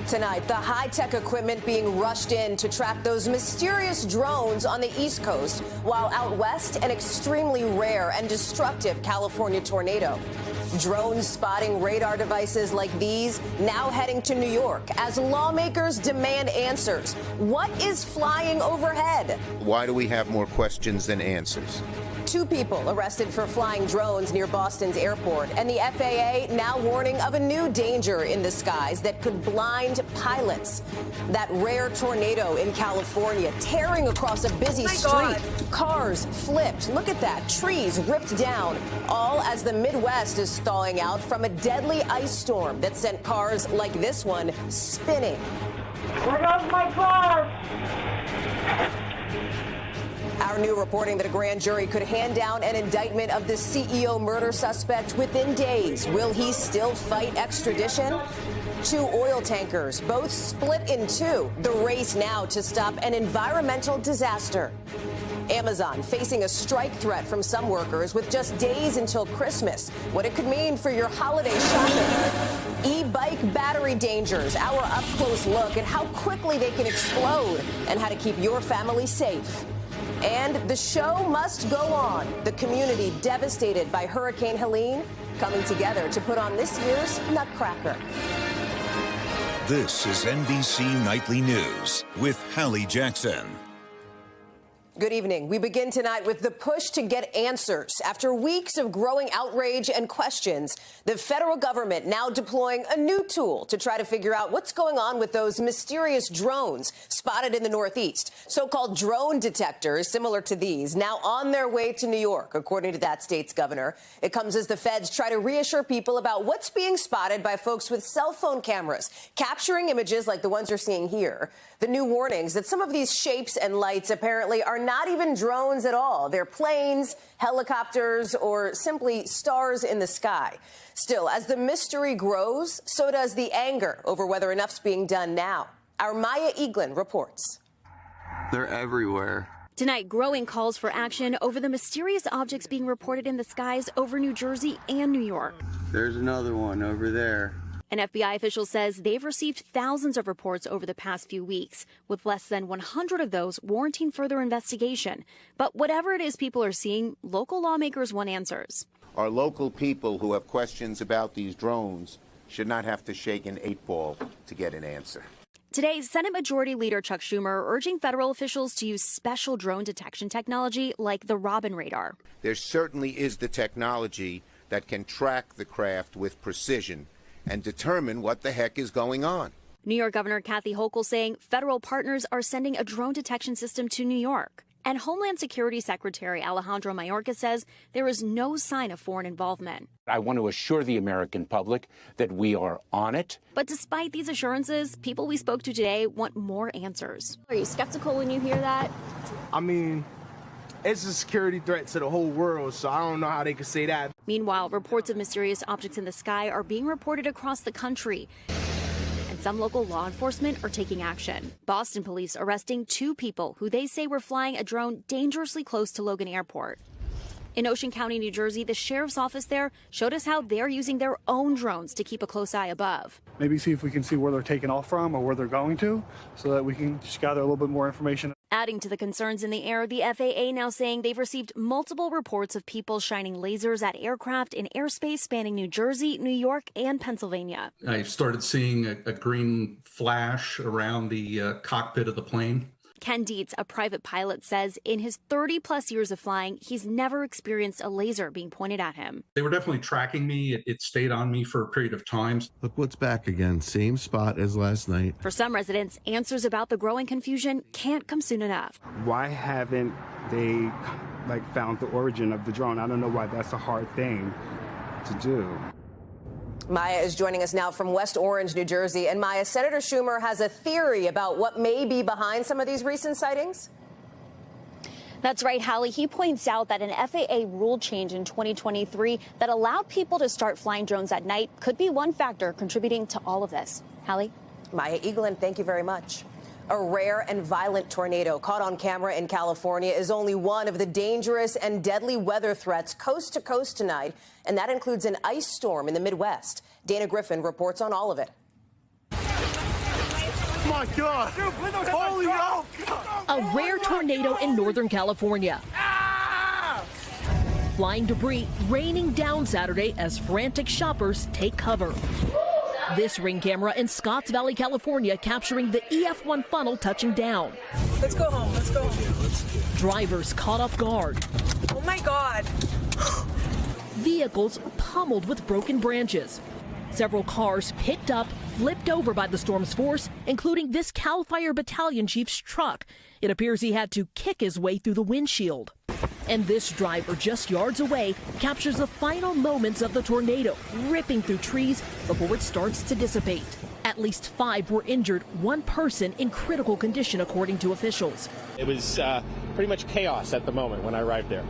Tonight, the high-tech equipment being rushed in to track those mysterious drones on the East Coast, while out west, an extremely rare and destructive California tornado. Drones spotting radar devices like these now heading to New York as lawmakers demand answers. What is flying overhead? Why do we have more questions than answers? 2 people arrested for flying drones near Boston's airport, and the FAA now warning of a new danger in the skies that could blind pilots. That rare tornado in California tearing across a busy street. Cars flipped. Look at that. Trees ripped down, all as the Midwest is thawing out from a deadly ice storm that sent cars like this one spinning. Where goes my car? Our new reporting that a grand jury could hand down an indictment of the CEO murder suspect within days. Will he still fight extradition? 2 oil tankers, both split in 2. The race now to stop an environmental disaster. Amazon facing a strike threat from some workers with just days until Christmas. What it could mean for your holiday shopping. E-bike battery dangers. Our up-close look at how quickly they can explode and how to keep your family safe. And the show must go on. The community devastated by Hurricane Helene coming together to put on this year's Nutcracker. This is NBC Nightly News with Hallie Jackson. Good evening. We begin tonight with the push to get answers. After weeks of growing outrage and questions, the federal government now deploying a new tool to try to figure out what's going on with those mysterious drones spotted in the Northeast. So-called drone detectors, similar to these, now on their way to New York, according to that state's governor. It comes as the feds try to reassure people about what's being spotted by folks with cell phone cameras, capturing images like the ones you're seeing here. The new warnings that some of these shapes and lights apparently are not even drones at all. They're planes, helicopters, or simply stars in the sky. Still, as the mystery grows, so does the anger over whether enough's being done now. Our Maya Eaglin reports. They're everywhere. Tonight, growing calls for action over the mysterious objects being reported in the skies over New Jersey and New York. There's another one over there. An FBI official says they've received thousands of reports over the past few weeks, with less than 100 of those warranting further investigation. But whatever it is people are seeing, local lawmakers want answers. Our local people who have questions about these drones should not have to shake an 8-ball to get an answer. Today, Senate Majority Leader Chuck Schumer urging federal officials to use special drone detection technology like the Robin radar. There certainly is the technology that can track the craft with precision and determine what the heck is going on. New York Governor Kathy Hochul saying federal partners are sending a drone detection system to New York. And Homeland Security Secretary Alejandro Mayorkas says there is no sign of foreign involvement. I want to assure the American public that we are on it. But despite these assurances, people we spoke to today want more answers. Are you skeptical when you hear that? I mean, it's a security threat to the whole world, so I don't know how they could say that. Meanwhile, reports of mysterious objects in the sky are being reported across the country. And some local law enforcement are taking action. Boston police arresting 2 people who they say were flying a drone dangerously close to Logan Airport. In Ocean County, New Jersey, the sheriff's office there showed us how they're using their own drones to keep a close eye above. Maybe see if we can see where they're taking off from or where they're going to so that we can just gather a little bit more information. Adding to the concerns in the air, the FAA now saying they've received multiple reports of people shining lasers at aircraft in airspace spanning New Jersey, New York, and Pennsylvania. I started seeing a green flash around the cockpit of the plane. Ken Dietz, a private pilot, says in his 30-plus years of flying, he's never experienced a laser being pointed at him. They were definitely tracking me. It stayed on me for a period of time. Look what's back again. Same spot as last night. For some residents, answers about the growing confusion can't come soon enough. Why haven't they found the origin of the drone? I don't know why that's a hard thing to do. Maya is joining us now from West Orange, New Jersey. And Maya, Senator Schumer has a theory about what may be behind some of these recent sightings? That's right, Hallie. He points out that an FAA rule change in 2023 that allowed people to start flying drones at night could be one factor contributing to all of this. Hallie? Maya Eaglin, thank you very much. A rare and violent tornado caught on camera in California is only one of the dangerous and deadly weather threats coast to coast tonight, and that includes an ice storm in the Midwest. Dana Griffin reports on all of it. My God! Holy hell! A rare tornado in Northern California. Flying debris raining down Saturday as frantic shoppers take cover. This ring camera in Scotts Valley, California, capturing the EF1 funnel touching down. Let's go home. Let's go home. Drivers caught off guard. Oh my God. Vehicles pummeled with broken branches. Several cars picked up, flipped over by the storm's force, including this CAL FIRE battalion chief's truck. It appears he had to kick his way through the windshield. And this driver, just yards away, captures the final moments of the tornado, ripping through trees before it starts to dissipate. At least 5 were injured, 1 person in critical condition, according to officials. It was pretty much chaos at the moment when I arrived there.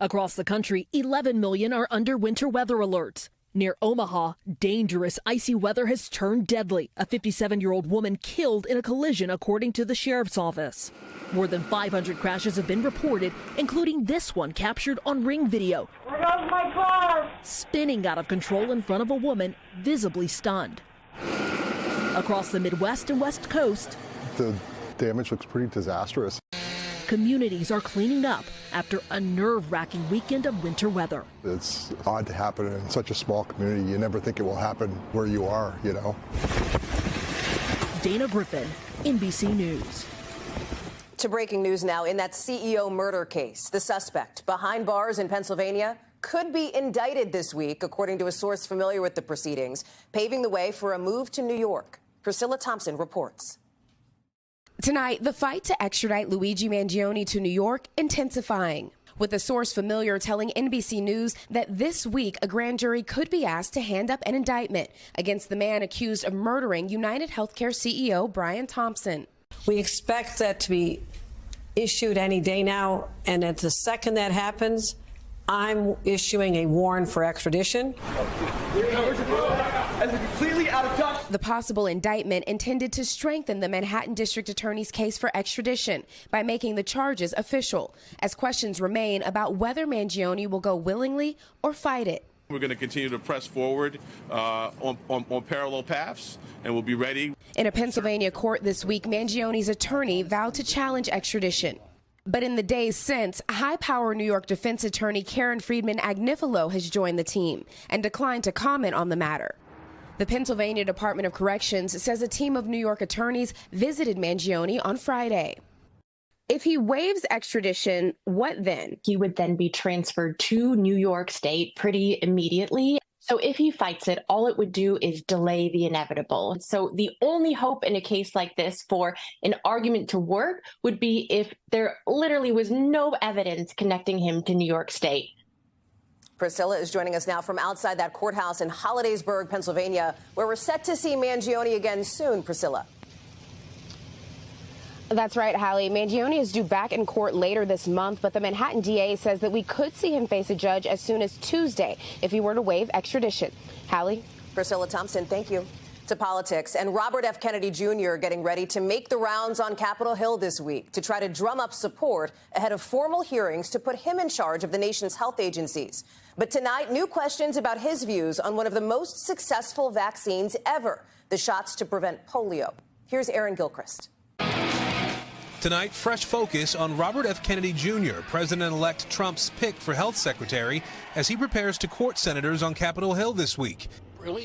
Across the country, 11 million are under winter weather alerts. Near Omaha, dangerous icy weather has turned deadly. A 57-year-old woman killed in a collision, according to the sheriff's office. More than 500 crashes have been reported, including this one captured on Ring video. Where goes my car? Spinning out of control in front of a woman, visibly stunned. Across the Midwest and West Coast, the damage looks pretty disastrous. Communities are cleaning up after a nerve-wracking weekend of winter weather. It's odd to happen in such a small community. You never think it will happen where you are, you know. Dana Griffin, NBC News. To breaking news now. In that CEO murder case, the suspect behind bars in Pennsylvania could be indicted this week, according to a source familiar with the proceedings, paving the way for a move to New York. Priscilla Thompson reports. Tonight, the fight to extradite Luigi Mangione to New York intensifying, with a source familiar telling NBC News that this week a grand jury could be asked to hand up an indictment against the man accused of murdering United Healthcare CEO Brian Thompson. We expect that to be issued any day now, and at the second that happens, I'm issuing a warrant for extradition. The possible indictment intended to strengthen the Manhattan District Attorney's case for extradition by making the charges official, as questions remain about whether Mangione will go willingly or fight it. We're going to continue to press forward on parallel paths, and we'll be ready. In a Pennsylvania court this week, Mangione's attorney vowed to challenge extradition. But in the days since, high-power New York defense attorney Karen Friedman Agnifilo has joined the team and declined to comment on the matter. The Pennsylvania Department of Corrections says a team of New York attorneys visited Mangione on Friday. If he waives extradition, what then? He would then be transferred to New York State pretty immediately. So if he fights it, all it would do is delay the inevitable. So the only hope in a case like this for an argument to work would be if there literally was no evidence connecting him to New York State. Priscilla is joining us now from outside that courthouse in Hollidaysburg, Pennsylvania, where we're set to see Mangione again soon. Priscilla. That's right, Hallie. Mangione is due back in court later this month, but the Manhattan DA says that we could see him face a judge as soon as Tuesday if he were to waive extradition. Hallie? Priscilla Thompson, thank you. To politics, and Robert F. Kennedy Jr. getting ready to make the rounds on Capitol Hill this week to try to drum up support ahead of formal hearings to put him in charge of the nation's health agencies. But tonight, new questions about his views on one of the most successful vaccines ever, the shots to prevent polio. Here's Aaron Gilchrist. Tonight, fresh focus on Robert F. Kennedy Jr., President-elect Trump's pick for health secretary, as he prepares to court senators on Capitol Hill this week.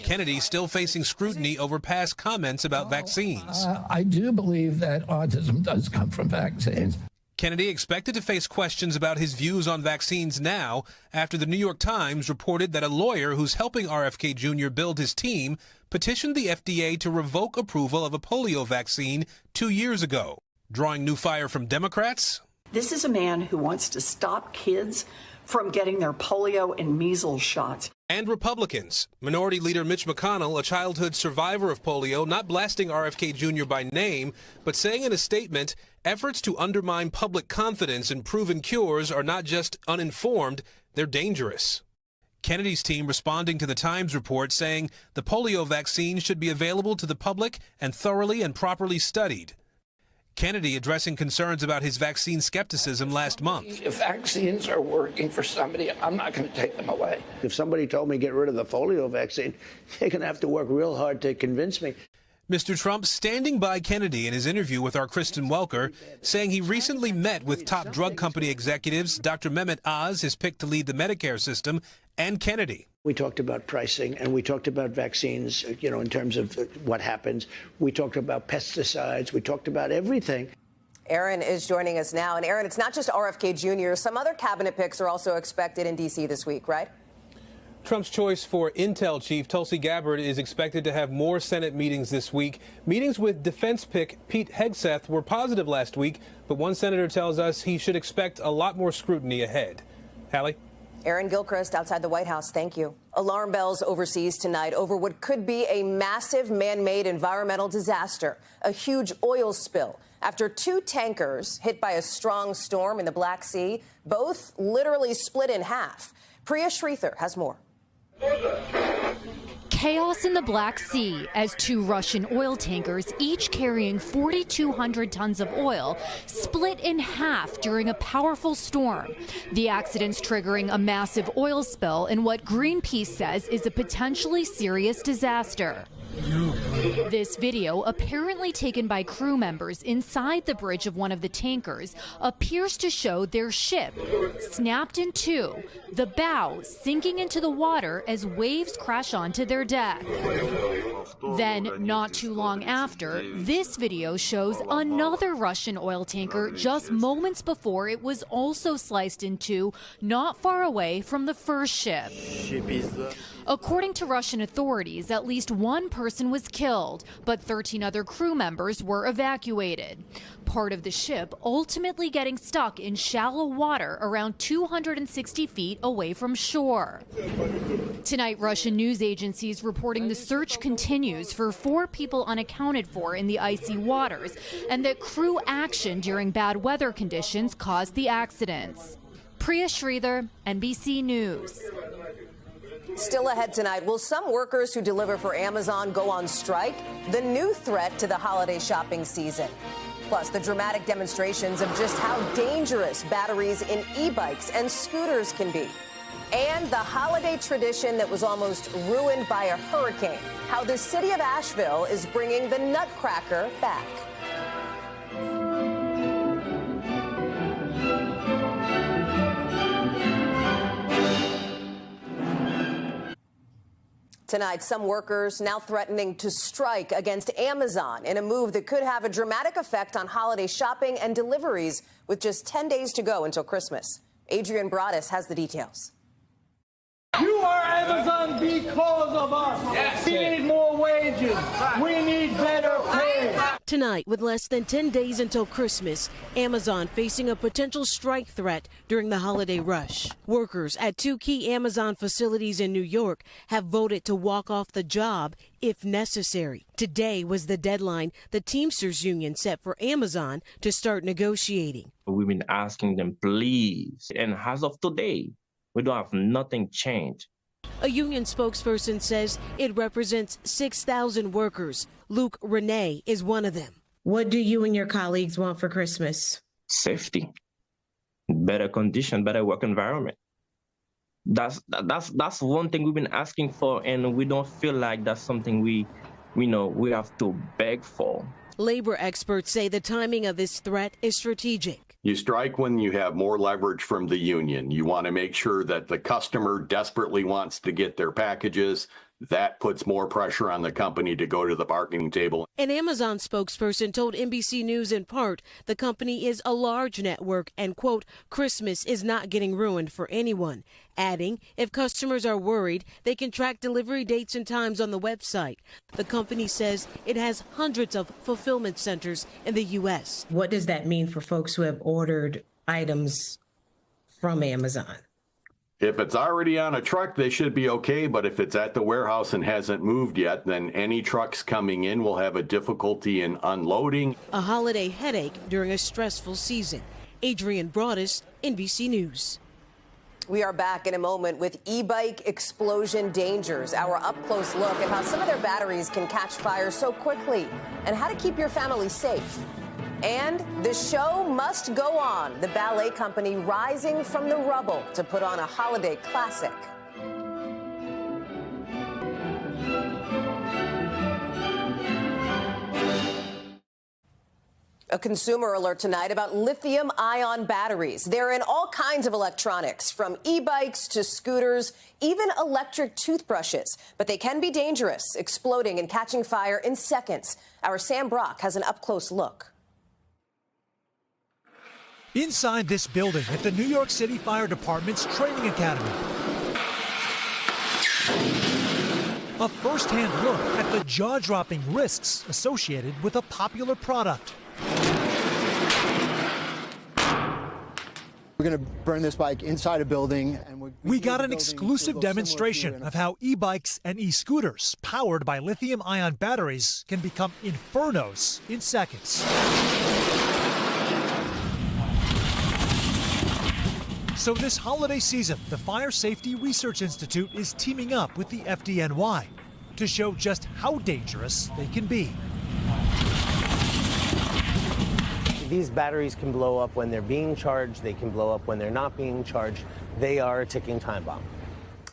Kennedy still facing scrutiny over past comments about vaccines. I do believe that autism does come from vaccines. Kennedy expected to face questions about his views on vaccines now after the New York Times reported that a lawyer who's helping RFK Jr. build his team petitioned the FDA to revoke approval of a polio vaccine 2 years ago. Drawing new fire from Democrats? This is a man who wants to stop kids from getting their polio and measles shots. And Republicans. Minority Leader Mitch McConnell, a childhood survivor of polio, not blasting RFK Jr. by name, but saying in a statement, efforts to undermine public confidence in proven cures are not just uninformed, they're dangerous. Kennedy's team responding to the Times report saying the polio vaccine should be available to the public and thoroughly and properly studied. Kennedy addressing concerns about his vaccine skepticism last month. If vaccines are working for somebody, I'm not going to take them away. If somebody told me get rid of the polio vaccine, they're going to have to work real hard to convince me. Mr. Trump standing by Kennedy in his interview with our Kristen Welker, saying he recently met with top drug company executives, Dr. Mehmet Oz, his pick to lead the Medicare system, and Kennedy. We talked about pricing, and we talked about vaccines, in terms of what happens. We talked about pesticides. We talked about everything. Aaron is joining us now. And Aaron, it's not just RFK Jr. Some other cabinet picks are also expected in D.C. this week, right? Trump's choice for Intel chief Tulsi Gabbard is expected to have more Senate meetings this week. Meetings with defense pick Pete Hegseth were positive last week, but one senator tells us he should expect a lot more scrutiny ahead. Hallie? Aaron Gilchrist outside the White House. Thank you. Alarm bells overseas tonight over what could be a massive man-made environmental disaster, a huge oil spill after two tankers hit by a strong storm in the Black Sea, both literally split in half. Priya Sridhar has more. Chaos in the Black Sea as two Russian oil tankers, each carrying 4,200 tons of oil, split in half during a powerful storm. The accidents triggering a massive oil spill in what Greenpeace says is a potentially serious disaster. This video, apparently taken by crew members inside the bridge of one of the tankers, appears to show their ship snapped in two, the bow sinking into the water as waves crash onto their deck. Then, not too long after, this video shows another Russian oil tanker just moments before it was also sliced in two, not far away from the first ship. According to Russian authorities, at least one person was killed, but 13 other crew members were evacuated. Part of the ship ultimately getting stuck in shallow water around 260 feet away from shore. Tonight, Russian news agencies reporting the search continues for 4 people unaccounted for in the icy waters, and that crew action during bad weather conditions caused the accidents. Priya Sridhar, NBC News. Still ahead tonight, will some workers who deliver for Amazon go on strike? The new threat to the holiday shopping season. Plus, the dramatic demonstrations of just how dangerous batteries in e-bikes and scooters can be. And the holiday tradition that was almost ruined by a hurricane. How the city of Asheville is bringing the Nutcracker back. Tonight, some workers now threatening to strike against Amazon in a move that could have a dramatic effect on holiday shopping and deliveries with just 10 days to go until Christmas. Adrian Broadus has the details. You are Amazon because of us. Yes. We need more wages. We need better pay. Tonight, with less than 10 days until Christmas, Amazon facing a potential strike threat during the holiday rush. Workers at 2 key Amazon facilities in New York have voted to walk off the job if necessary. Today was the deadline the Teamsters Union set for Amazon to start negotiating. We've been asking them, please, and as of today, we don't have nothing changed. A union spokesperson says it represents 6,000 workers. Luke Renee is one of them. What do you and your colleagues want for Christmas? Safety, better condition, better work environment. That's one thing we've been asking for, and we don't feel like that's something we have to beg for. Labor experts say the timing of this threat is strategic. You strike when you have more leverage from the union. You want to make sure that the customer desperately wants to get their packages. That puts more pressure on the company to go to the bargaining table. An Amazon spokesperson told NBC News in part the company is a large network and, quote, Christmas is not getting ruined for anyone, adding if customers are worried, they can track delivery dates and times on the website. The company says it has hundreds of fulfillment centers in the U.S. What does that mean for folks who have ordered items from Amazon? If it's already on a truck, they should be okay. But if it's at the warehouse and hasn't moved yet, then any trucks coming in will have a difficulty in unloading. A holiday headache during a stressful season. Adrian Broadus, NBC News. We are back in a moment with e-bike explosion dangers, our up-close look at how some of their batteries can catch fire so quickly and how to keep your family safe. And the show must go on. The ballet company rising from the rubble to put on a holiday classic. A consumer alert tonight about lithium-ion batteries. They're in all kinds of electronics, from e-bikes to scooters, even electric toothbrushes. But they can be dangerous, exploding and catching fire in seconds. Our Sam Brock has an up-close look. Inside this building at the New York City Fire Department's Training Academy. A first-hand look at the jaw-dropping risks associated with a popular product. We're going to burn this bike inside a building. And we got an exclusive demonstration of how e-bikes and e-scooters powered by lithium-ion batteries can become infernos in seconds. So this holiday season, the Fire Safety Research Institute is teaming up with the FDNY to show just how dangerous they can be. These batteries can blow up when they're being charged. They can blow up when they're not being charged. They are a ticking time bomb.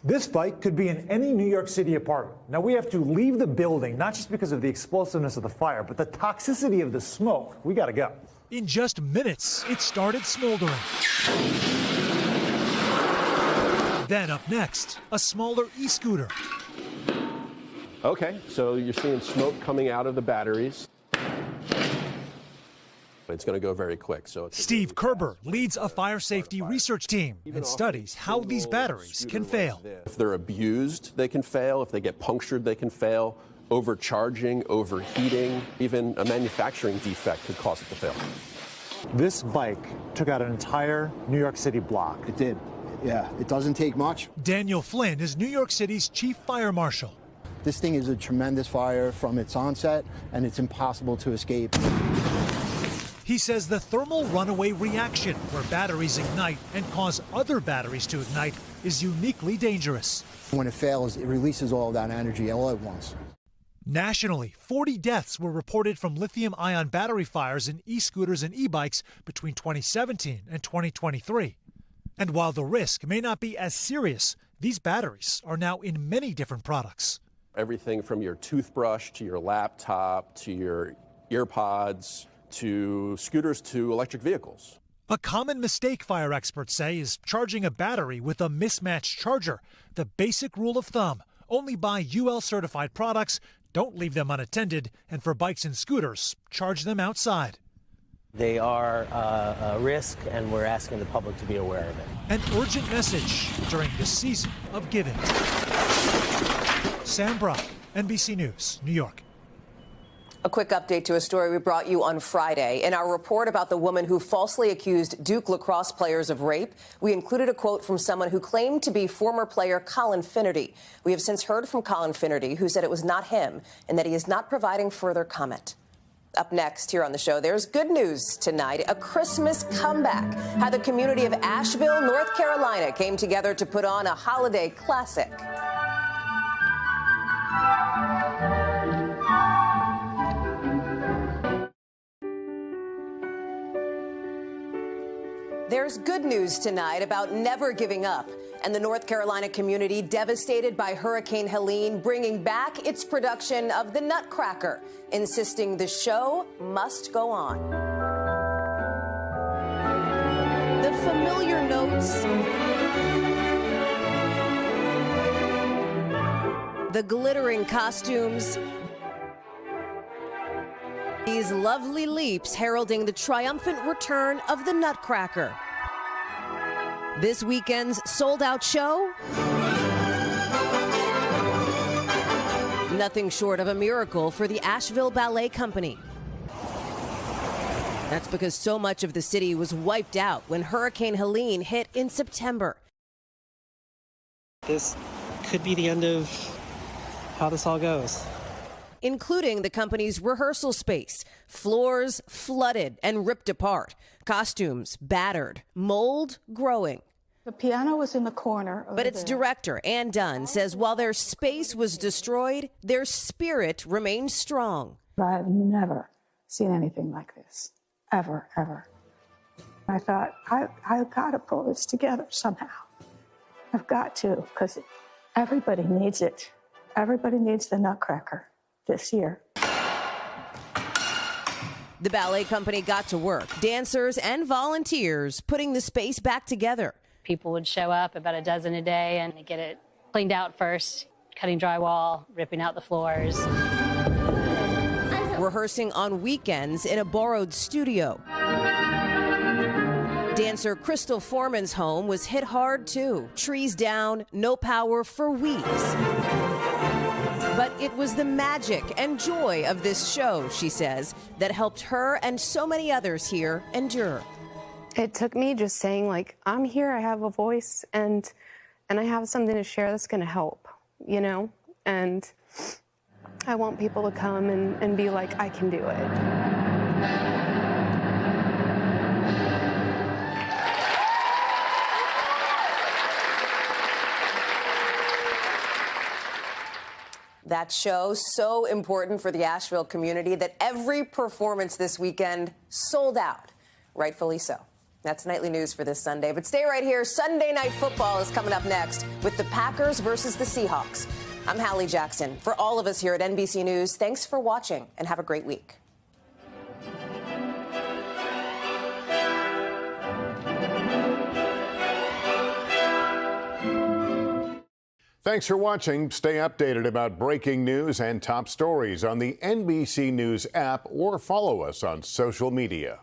This bike could be in any New York City apartment. Now, we have to leave the building, not just because of the explosiveness of the fire, but the toxicity of the smoke. We got to go. In just minutes, it started smoldering. Then up next, a smaller e-scooter. Okay, so you're seeing smoke coming out of the batteries. It's going to go very quick. So Steve Kerber leads a fire safety research team and studies how these batteries can fail. If they're abused, they can fail. If they get punctured, they can fail. Overcharging, overheating, even a manufacturing defect could cause it to fail. This bike took out an entire New York City block. It did. Yeah, it doesn't take much. Daniel Flynn is New York City's chief fire marshal. This thing is a tremendous fire from its onset, and it's impossible to escape. He says the thermal runaway reaction, where batteries ignite and cause other batteries to ignite, is uniquely dangerous. When it fails, it releases all that energy all at once. Nationally, 40 deaths were reported from lithium-ion battery fires in e-scooters and e-bikes between 2017 and 2023. And while the risk may not be as serious, these batteries are now in many different products. Everything from your toothbrush to your laptop to your earpods to scooters to electric vehicles. A common mistake, fire experts say, is charging a battery with a mismatched charger. The basic rule of thumb: only buy UL-certified products, don't leave them unattended, and for bikes and scooters, charge them outside. They are a risk, and we're asking the public to be aware of it. An urgent message during this season of giving. Sam Brock, NBC News, New York. A quick update to a story we brought you on Friday. In our report about the woman who falsely accused Duke lacrosse players of rape, we included a quote from someone who claimed to be former player Colin Finnerty. We have since heard from Colin Finnerty, who said it was not him and that he is not providing further comment. Up next here on the show, there's good news tonight, a Christmas comeback. How the community of Asheville, North Carolina came together to put on a holiday classic. There's good news tonight about never giving up, and the North Carolina community devastated by Hurricane Helene bringing back its production of the Nutcracker, insisting the show must go on. The familiar notes, the glittering costumes, these lovely leaps heralding the triumphant return of the Nutcracker. This weekend's sold-out show? Nothing short of a miracle for the Asheville Ballet Company. That's because so much of the city was wiped out when Hurricane Helene hit in September. This could be the end of how this all goes. Including the company's rehearsal space, floors flooded and ripped apart, costumes battered, mold growing. The piano was in the corner. But its director, Ann Dunn, says while their space was destroyed, their spirit remained strong. I've never seen anything like this, ever, ever. I thought, I've got to pull this together somehow. I've got to, because everybody needs it. Everybody needs the Nutcracker this year. The ballet company got to work, dancers and volunteers putting the space back together. People would show up about a dozen a day and get it cleaned out first, cutting drywall, ripping out the floors. Rehearsing on weekends in a borrowed studio. Dancer Crystal Foreman's home was hit hard too. Trees down, no power for weeks. But it was the magic and joy of this show, she says, that helped her and so many others here endure. It took me just saying, like, I'm here, I have a voice, and I have something to share that's going to help, you know? And I want people to come and be like, I can do it. That show, so important for the Asheville community that every performance this weekend sold out. Rightfully so. That's nightly news for this Sunday. But stay right here. Sunday Night Football is coming up next with the Packers versus the Seahawks. I'm Hallie Jackson. For all of us here at NBC News, thanks for watching and have a great week. Thanks for watching. Stay updated about breaking news and top stories on the NBC News app or follow us on social media.